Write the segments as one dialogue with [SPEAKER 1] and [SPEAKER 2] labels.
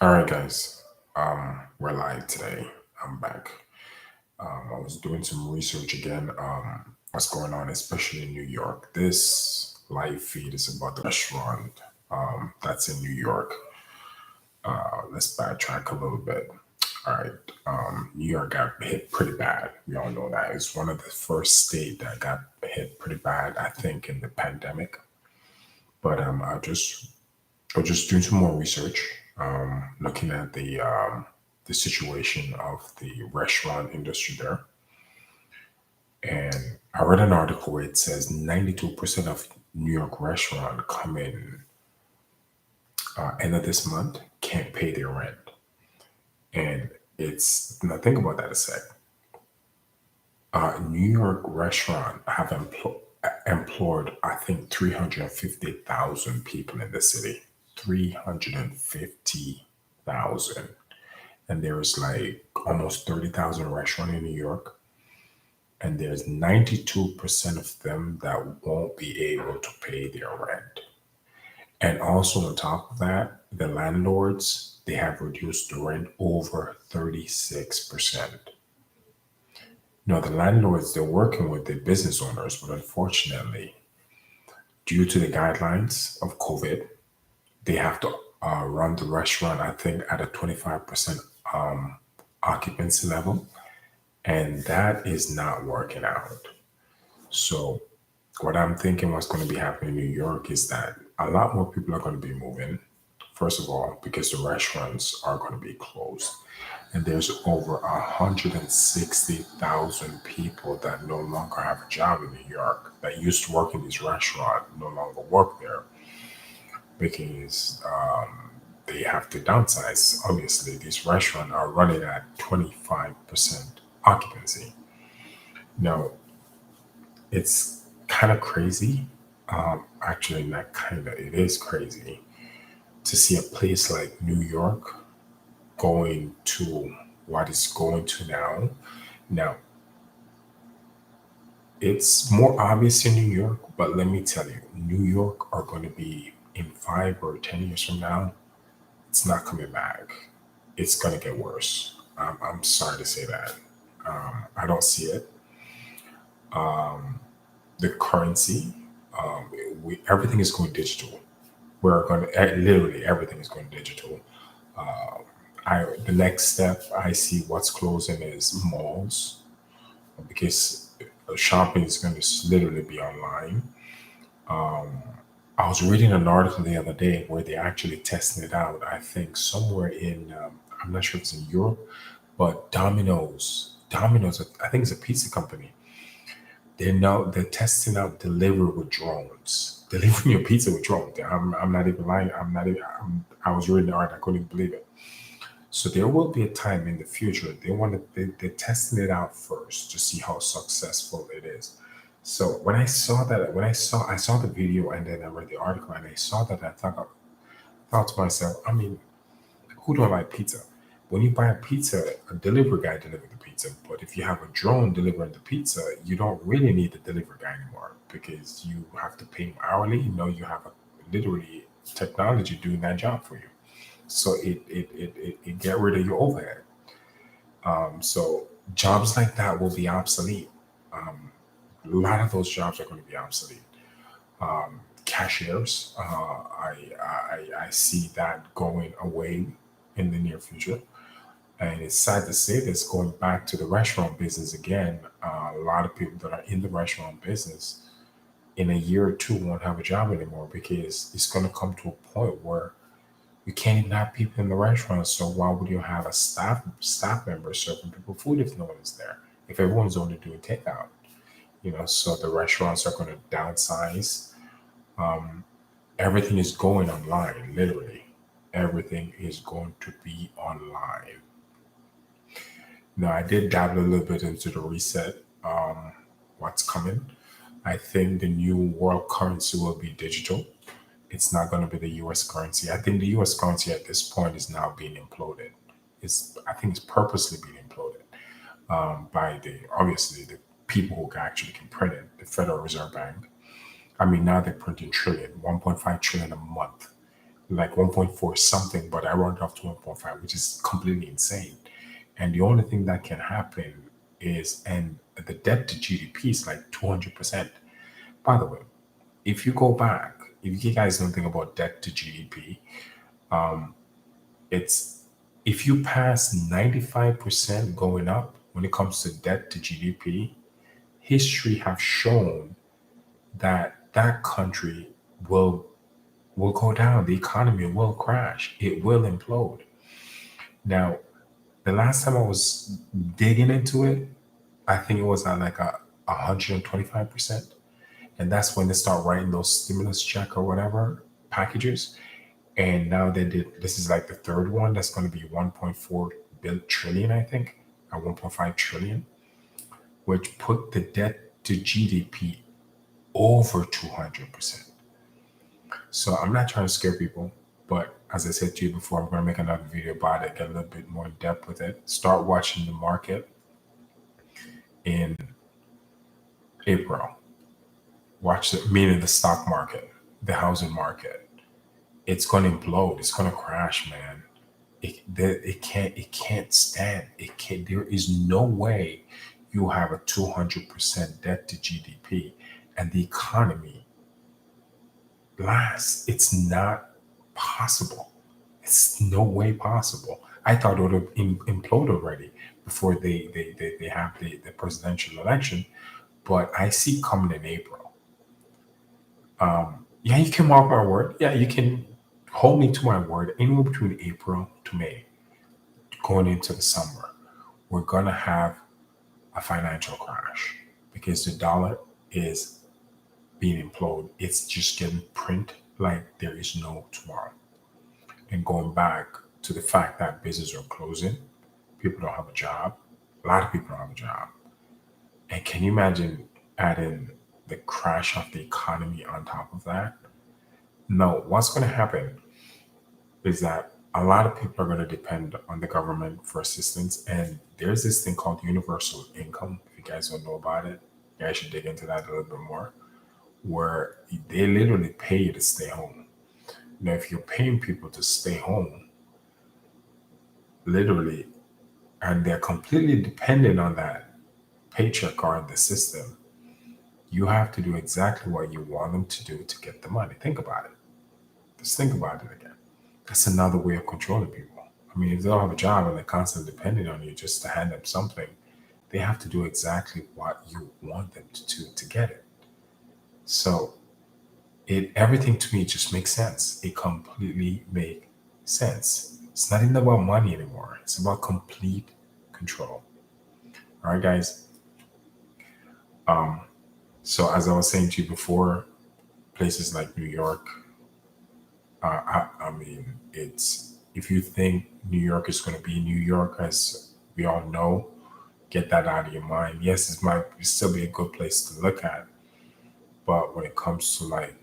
[SPEAKER 1] All right, guys. We're live today. I'm back. I was doing some research again. What's going on, especially in New York? This live feed is about the restaurant that's in New York. Let's backtrack a little bit. All right. New York got hit pretty bad. We all know that. It's one of the first state that got hit pretty bad, I think, in the pandemic. But I was just doing some more research, looking at the situation of the restaurant industry there. And I read an article where it says 92% of New York restaurant come in end of this month can't pay their rent. And it's now think about that a sec. New York restaurant have employed, I think, 350,000 people in the city. 350,000. And there's like almost 30,000 restaurants in New York. And there's 92% of them that won't be able to pay their rent. And also on top of that, the landlords, they have reduced the rent over 36%. Now, the landlords, they're working with the business owners, but unfortunately, due to the guidelines of COVID, they have to run the restaurant, I think, at a 25% occupancy level. And that is not working out. So, what I'm thinking what's going to be happening in New York is that a lot more people are going to be moving. First of all, because the restaurants are going to be closed. And there's over 160,000 people that no longer have a job in New York that used to work in this restaurant no longer work there because they have to downsize. Obviously, these restaurants are running at 25% occupancy. Now, it's kind of crazy. Actually, not kind of, it is crazy to see a place like New York going to what it's going to now. Now, it's more obvious in New York, but let me tell you, New York are going to be in 5 or 10 years from now, it's not coming back. It's going to get worse. I'm sorry to say that. I don't see it. The currency, everything is going digital. We're going to literally everything is going digital. The next step I see what's closing is malls because shopping is going to literally be online. I was reading an article the other day where they're actually testing it out. I think somewhere in, I'm not sure if it's in Europe, but Domino's, I think it's a pizza company. They're testing out delivery with drones, delivering your pizza with drones. I'm not even lying. I'm not even. I was reading the art. I couldn't believe it. So there will be a time in the future they're testing it out first to see how successful it is. So when I saw the video and then I read the article and I saw that I thought to myself, I mean, who don't like pizza? When you buy a pizza, a delivery guy delivers the pizza. But if you have a drone delivering the pizza, you don't really need the delivery guy anymore because you have to pay him hourly. You know, you have literally technology doing that job for you. So it get rid of your overhead. So jobs like that will be obsolete. A lot of those jobs are going to be obsolete. Cashiers, I see that going away in the near future. And it's sad to say this, going back to the restaurant business again, a lot of people that are in the restaurant business in a year or two won't have a job anymore because it's going to come to a point where you can't even have people in the restaurant. So why would you have a staff member serving people food if no one is there? If everyone's only doing takeout, so the restaurants are going to downsize. Everything is going online, literally. Everything is going to be online. Now, I did dabble a little bit into the reset, what's coming. I think the new world currency will be digital. It's not going to be the US currency. I think the US currency at this point is now being imploded. I think it's purposely being imploded by obviously the people who actually can print it, the Federal Reserve Bank. I mean, now they're printing trillion, 1.5 trillion a month. like 1.4 something, but I rounded off to 1.5, which is completely insane. And the only thing that can happen is, and the debt to GDP is like 200%. By the way, if you go back, if you guys don't think about debt to GDP, it's if you pass 95% going up when it comes to debt to GDP, history have shown that that country will go down. The economy will crash. It will implode. Now, the last time I was digging into it, I think it was at like a 125%. And that's when they start writing those stimulus check or whatever packages. And now they did, this is like the third one that's going to be 1.4 trillion, I think, at 1.5 trillion, which put the debt to GDP over 200%. So I'm not trying to scare people, but as I said to you before, I'm going to make another video about it, get a little bit more in depth with it. Start watching the market in April. Watch the meaning the stock market, the housing market. It's going to implode. It's going to crash, man. It can't stand. It can't. There is no way you have a 200% debt to GDP and the economy lasts. It's not possible. It's no way possible. I thought it would have imploded already before they have the presidential election, but I see coming in April. Yeah, you can mark my word. Yeah, you can hold me to my word. Anywhere between April to May, going into the summer, we're gonna have a financial crash because the dollar is being imploded. It's just getting print like there is no tomorrow. And going back to the fact that businesses are closing, people don't have a job. A lot of people don't have a job. And can you imagine adding the crash of the economy on top of that? No, what's going to happen is that a lot of people are going to depend on the government for assistance. And there's this thing called universal income. If you guys don't know about it, you guys should dig into that a little bit more, where they literally pay you to stay home. Now, if you're paying people to stay home, literally, and they're completely dependent on that paycheck or the system, you have to do exactly what you want them to do to get the money. Think about it. Just think about it again. That's another way of controlling people. I mean, if they don't have a job and they're constantly depending on you just to hand them something, they have to do exactly what you want them to do to get it. So it everything to me just makes sense. It completely makes sense. It's not even about money anymore. It's about complete control. All right, guys. So as I was saying to you before, places like New York, I mean, it's if you think New York is going to be New York, as we all know, get that out of your mind. Yes, it might still be a good place to look at, but when it comes to like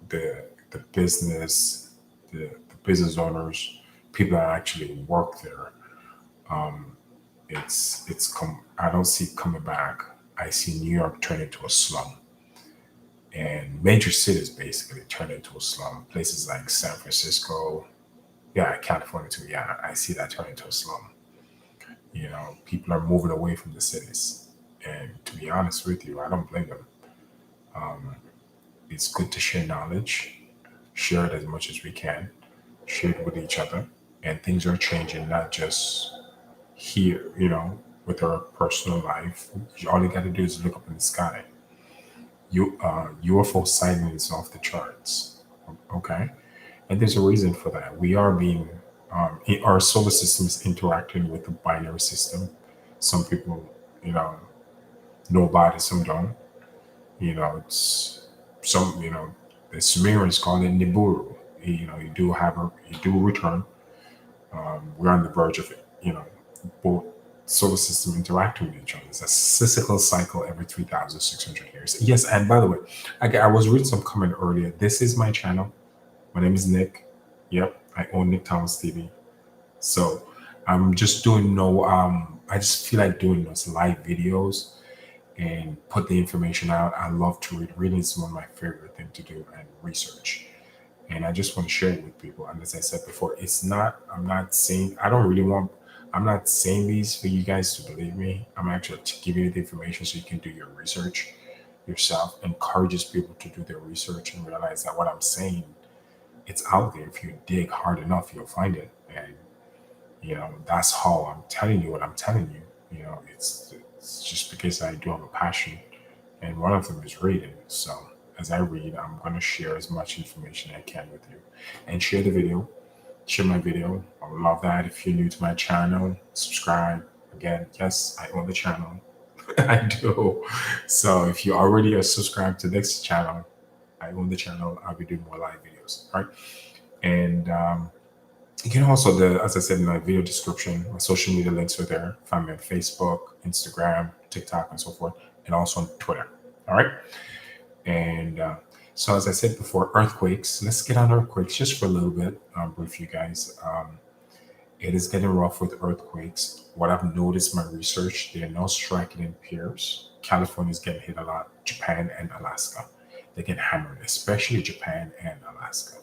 [SPEAKER 1] the business, the business owners, people that actually work there, it's come. I don't see it coming back. I see New York turn into a slum, and major cities basically turn into a slum. Places like San Francisco, yeah, California too. Yeah, I see that turn into a slum. You know, people are moving away from the cities, and to be honest with you, I don't blame them. It's good to share knowledge, share it as much as we can, share it with each other, and things are changing not just here, with our personal life. All you got to do is look up in the sky. UFO sightings off the charts. Okay, and there's a reason for that. We are being our solar system is interacting with the binary system. Some people, you know, know about it. Some don't. It's some. The Sumerians call it NIBIRU. You do return. We're on the verge of it. Both solar system interacting with each other. It's a cyclical cycle every 3,600 years. Yes, and by the way, I was reading some comment earlier. This is my channel. My name is Nick. Yep, I own Nick Thomas TV. So I'm just doing I just feel like doing those live videos and put the information out. I love to read. Reading is one of my favorite things to do and research. and I just want to share it with people. And as I said before, it's not. I'm not saying. I don't really want. I'm not saying these for you guys to believe me. I'm actually giving you the information so you can do your research yourself. Encourages people to do their research and realize that what I'm saying, it's out there. If you dig hard enough, you'll find it. And that's how I'm telling you what I'm telling you. It's just because I do have a passion, and one of them is reading. So as I read, I'm going to share as much information I can with you, and share the video, share my video. I would love that. If you're new to my channel, subscribe. Again, yes, I own the channel. I do. So if you already are subscribed to this channel, I own the channel. I'll be doing more live videos, right? And you can also, as I said in my video description, my social media links are there. Find me on Facebook, Instagram, TikTok, and so forth, and also on Twitter. All right. And so, as I said before, earthquakes. Let's get on earthquakes just for a little bit. I'll brief you guys. It is getting rough with earthquakes. What I've noticed in my research, they're now striking in pairs. California is getting hit a lot. Japan and Alaska, they get hammered, especially Japan and Alaska.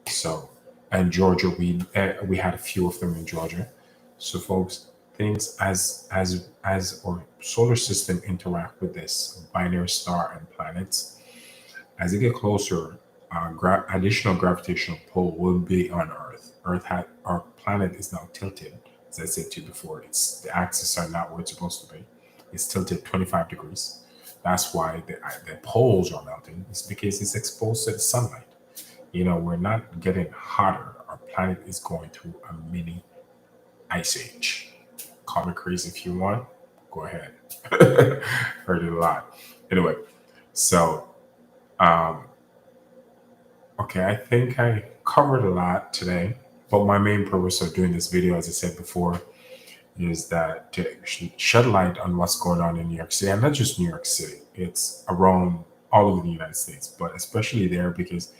[SPEAKER 1] So, and Georgia, we had a few of them in Georgia. So, folks, things as our solar system interact with this binary star and planets, as they get closer, additional gravitational pull will be on Earth. Our planet is now tilted. As I said to you before, it's the axes are not where it's supposed to be. It's tilted 25 degrees. That's why the poles are melting. It's because it's exposed to the sunlight. We're not getting hotter. Our planet is going through a mini ice age. Call me crazy if you want. Go ahead. Heard it a lot. Anyway, so okay, I think I covered a lot today. But my main purpose of doing this video, as I said before, is that to shed light on what's going on in New York City, and not just New York City. It's around all over the United States, but especially there because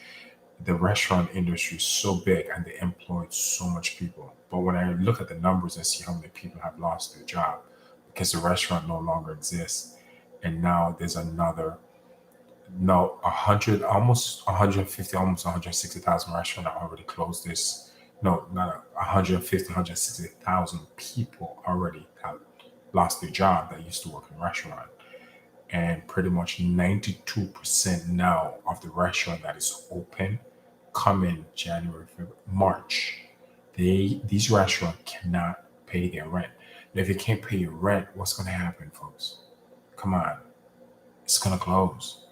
[SPEAKER 1] the restaurant industry is so big and they employ so much people. But when I look at the numbers and see how many people have lost their job because the restaurant no longer exists, and now there's another, no, 100, almost 150, almost 160,000 restaurants are already closed. This, no, not 150, 160,000 people already have lost their job that used to work in restaurant. And pretty much 92% now of the restaurant that is open coming January, February, March, these restaurants cannot pay their rent. And if you can't pay your rent, what's going to happen, folks? Come on, it's going to close.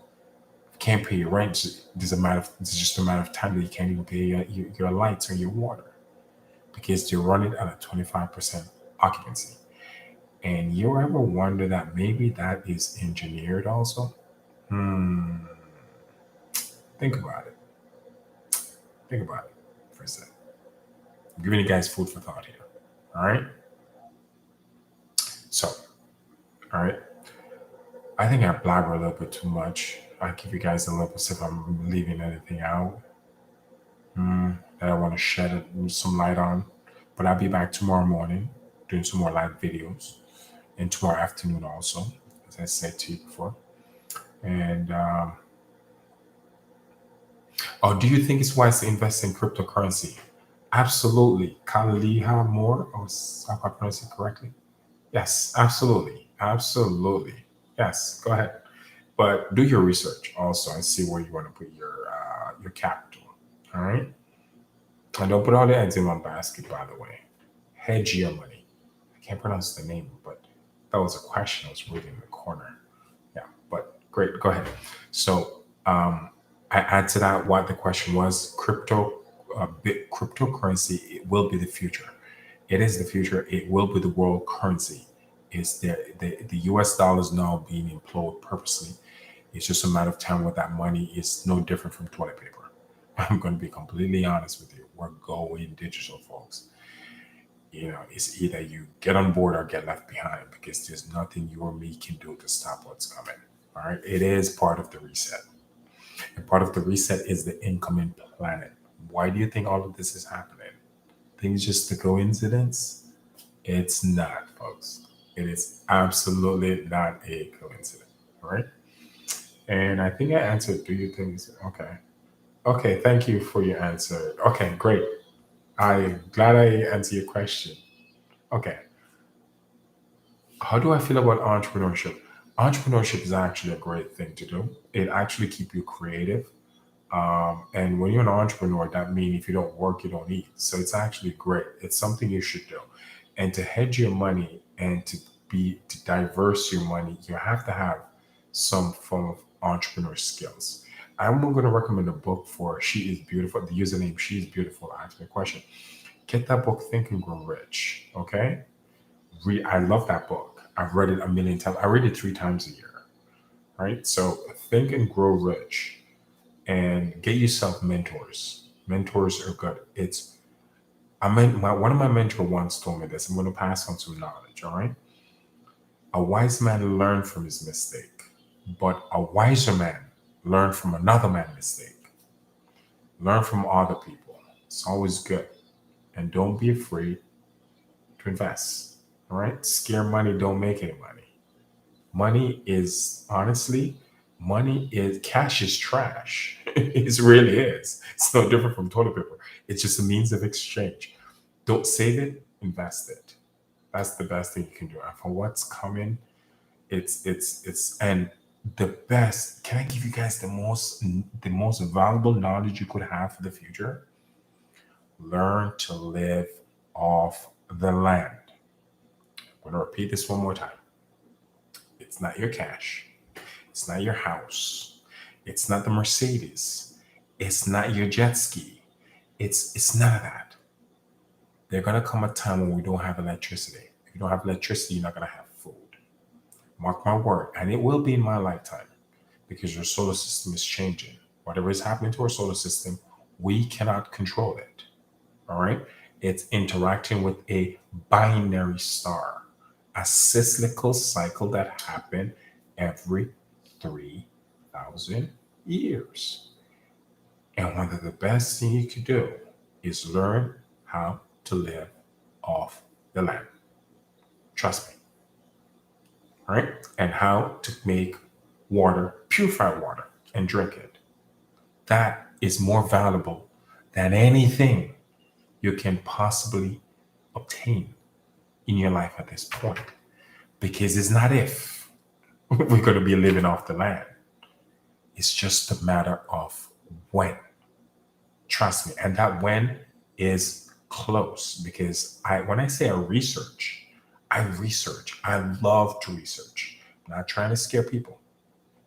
[SPEAKER 1] If you can't pay your rent, it's just a matter of time that you can't even pay your lights or your water because you're running at a 25% occupancy. And you ever wonder that maybe that is engineered also? Hmm. Think about it. Think about it for a second. I'm giving you guys food for thought here. All right. So, all right. I think I blabber a little bit too much. I give you guys a little bit if I'm leaving anything out that I want to shed some light on. But I'll be back tomorrow morning doing some more live videos, and tomorrow afternoon also, as I said to you before. And oh, do you think it's wise to invest in cryptocurrency? Absolutely. Kaliha Moore, or if I pronounce it correctly? Yes, absolutely. Absolutely. Yes, go ahead. But do your research also and see where you want to put your capital. All right. And don't put all the eggs in one basket, by the way. Hedge your money. I can't pronounce the name, but that was a question I was reading in the corner. Yeah, but great. Go ahead. So I add to that what the question was. Cryptocurrency, it will be the future. It is the future. It will be the world currency. Is the US dollar is now being employed purposely. It's just a matter of time where that money is no different from toilet paper. I'm going to be completely honest with you. We're going digital, folks. It's either you get on board or get left behind because there's nothing you or me can do to stop what's coming. All right. It is part of the reset. And part of the reset is the incoming planet. Why do you think all of this is happening? Think it's just a coincidence? It's not, folks. It is absolutely not a coincidence. All right. And I think I answered. Do you think? Okay. Okay, thank you for your answer. Okay, great. I'm glad I answered your question. Okay, how do I feel about entrepreneurship? Entrepreneurship is actually a great thing to do. It actually keep you creative. And when you're an entrepreneur, that means if you don't work, you don't eat. So it's actually great. It's something you should do. And to hedge your money and to diverse your money, you have to have some form of entrepreneur skills. I'm going to recommend a book for She Is Beautiful. The username She Is Beautiful asked me a question. Get that book, Think and Grow Rich. Okay, I love that book. I've read it a million times. I read it 3 times a year. Right. So Think and Grow Rich and get yourself mentors. Mentors are good. It's one of my mentor once told me this. I'm going to pass on some knowledge. All right, a wise man learned from his mistake, but a wiser man learned from another man's mistake. Learn from other people. It's always good, and don't be afraid to invest. All right, scare money don't make any money. Money is honestly, money is cash is trash. It really is. It's no different from toilet paper. It's just a means of exchange. Don't save it, invest it. That's the best thing you can do. And for what's coming, it's and the best. Can I give you guys the most valuable knowledge you could have for the future? Learn to live off the land. I'm going to repeat this one more time. It's not your cash. It's not your house. It's not the Mercedes. It's not your jet ski. It's none of that. There's gonna come a time when we don't have electricity. If you don't have electricity, you're not gonna have food. Mark my word, and it will be in my lifetime because your solar system is changing. Whatever is happening to our solar system, we cannot control it. All right, it's interacting with a binary star, a cyclical cycle that happens every 3,000 years. And one of the best things you can do is learn how to live off the land. Trust me. All right? And how to make water, purified water, and drink it. That is more valuable than anything you can possibly obtain in your life at this point. Because it's not if we're going to be living off the land, it's just a matter of when. Trust me. And that when is close because when I say I research. I love to research. I'm not trying to scare people.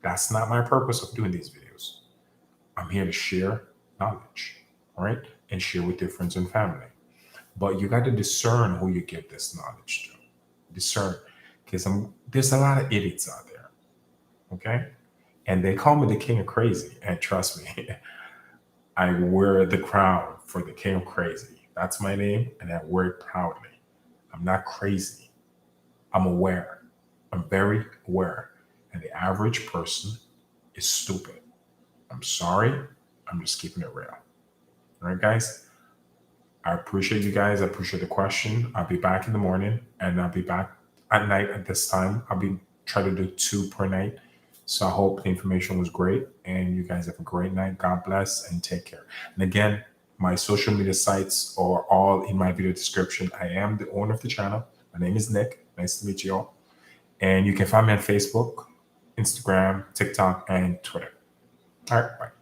[SPEAKER 1] That's not my purpose of doing these videos. I'm here to share knowledge, all right? And share with your friends and family. But you got to discern who you give this knowledge to. Discern. Because there's a lot of idiots out there, okay? And they call me the king of crazy. And trust me, I wear the crown for the king of crazy. That's my name, and I wear it proudly. I'm not crazy. I'm aware. I'm very aware. And the average person is stupid. I'm sorry. I'm just keeping it real. All right, guys? I appreciate you guys. I appreciate the question. I'll be back in the morning and I'll be back at night at this time. I'll be trying to do 2 per night. So I hope the information was great and you guys have a great night. God bless and take care. And again, my social media sites are all in my video description. I am the owner of the channel. My name is Nick. Nice to meet you all. And you can find me on Facebook, Instagram, TikTok, and Twitter. All right, bye.